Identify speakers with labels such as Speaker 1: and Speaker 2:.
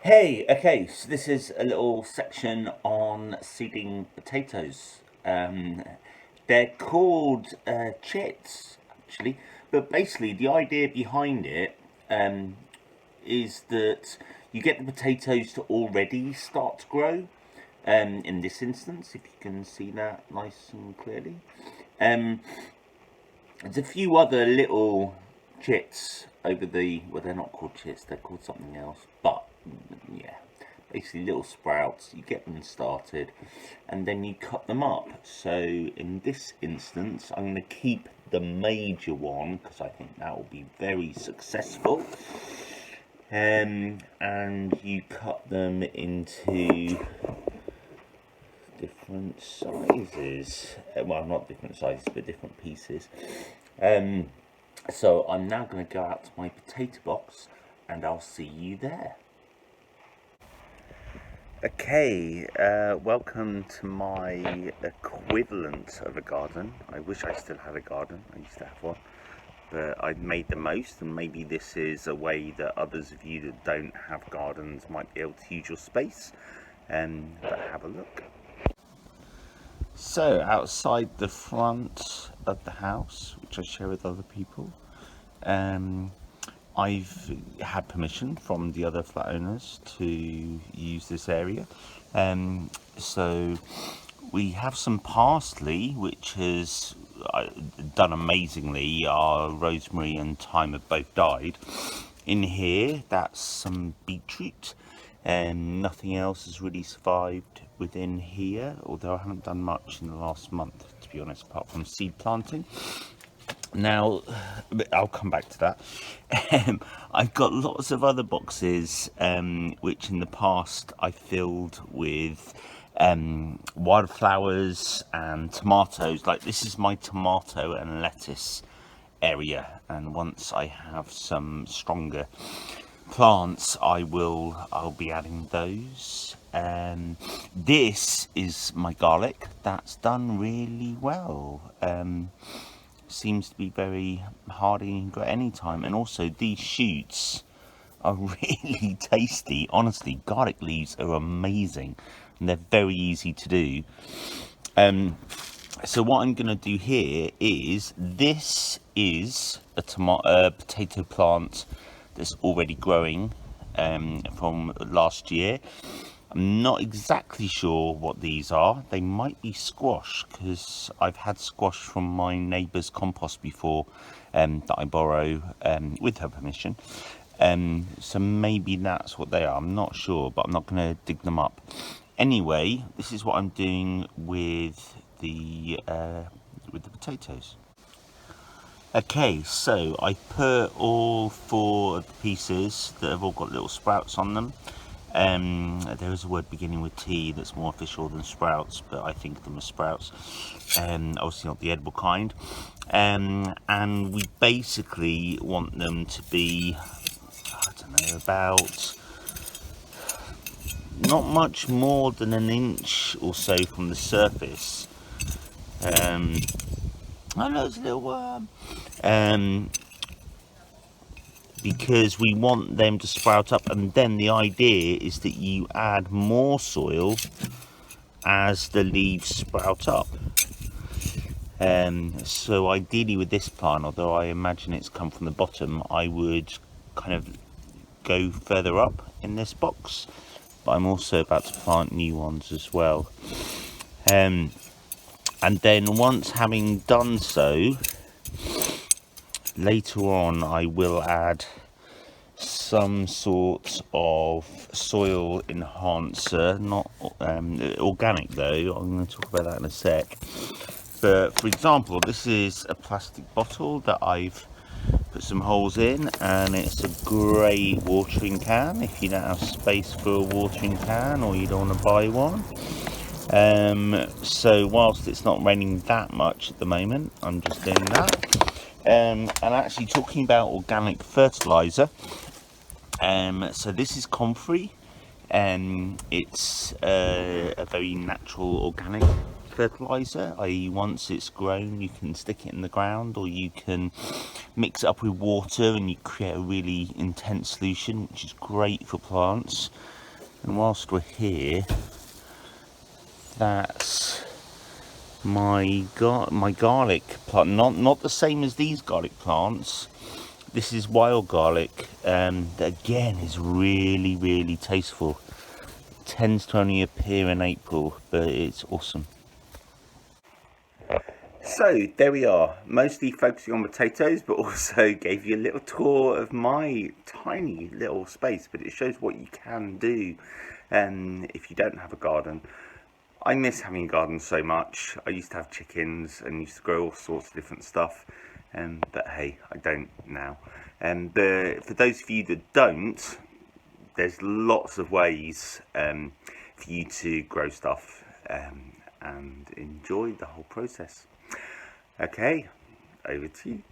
Speaker 1: Hey, okay, so this is a little section on seeding potatoes. They're called chits, actually, but basically the idea behind it um, is that you get the potatoes to already start to grow. In this instance, if you can see that nice and clearly. Um, there's a few other little chits over well, they're not called chits, they're called something else, but yeah, basically little sprouts. You get them started and then you cut them up. So in this instance, I'm going to keep the major one because I think that will be very successful. And you cut them into different sizes. Well, not different sizes, but different pieces. So I'm now going to go out to my potato box and I'll see you there. Okay, welcome to my equivalent of a garden. I wish I still had a garden. I used to have one, but I've made the most, and maybe this is a way that others of you that don't have gardens might be able to use your space. But have a look. So outside the front of the house, which I share with other people, I've had permission from the other flat owners to use this area. So we have some parsley, which has done amazingly. Our rosemary and thyme have both died. In here, that's some beetroot. Nothing else has really survived within here, although I haven't done much in the last month, to be honest, apart from seed planting. Now, I'll come back to that. I've got lots of other boxes, which in the past I filled with wildflowers and tomatoes. Like, this is my tomato and lettuce area, and once I have some stronger plants, I'll be adding those. This is my garlic. That's done really well. Seems to be very hardy at any time, and also these shoots are really tasty. Honestly, garlic leaves are amazing and they're very easy to do. So what I'm going to do here is, this is a potato plant that's already growing from last year. I'm not exactly sure what these are. They might be squash, because I've had squash from my neighbour's compost before, that I borrow with her permission. So maybe that's what they are. I'm not sure, but I'm not going to dig them up. Anyway, this is what I'm doing with the potatoes. Okay, so I put all 4 of the pieces that have all got little sprouts on them. There is a word beginning with T that's more official than sprouts, but I think of them as sprouts. Obviously not the edible kind. And we basically want them to be, I don't know, about not much more than an inch or so from the surface. I know it's a little worm. Because we want them to sprout up, and then the idea is that you add more soil as the leaves sprout up. So ideally with this plant, although I imagine it's come from the bottom, I would kind of go further up in this box, but I'm also about to plant new ones as well. And then once having done so, later on I will add some sort of soil enhancer, not organic though. I'm going to talk about that in a sec. But for example, this is a plastic bottle that I've put some holes in, and it's a grey watering can. If you don't have space for a watering can, or you don't want to buy one, so whilst it's not raining that much at the moment, I'm just doing that. And actually, talking about organic fertilizer, so this is comfrey. It's a very natural organic fertilizer, i.e. once it's grown you can stick it in the ground, or you can mix it up with water and you create a really intense solution, which is great for plants. And whilst we're here, that's my garlic plant, not the same as these garlic plants. This is wild garlic, that again is really tasteful. It tends to only appear in April, but it's awesome. So there we are, mostly focusing on potatoes, but also gave you a little tour of my tiny little space. But it shows what you can do if you don't have a garden. I miss having a garden so much. I used to have chickens and used to grow all sorts of different stuff, but hey, I don't now. For those of you that don't, there's lots of ways for you to grow stuff and enjoy the whole process. Okay, over to you.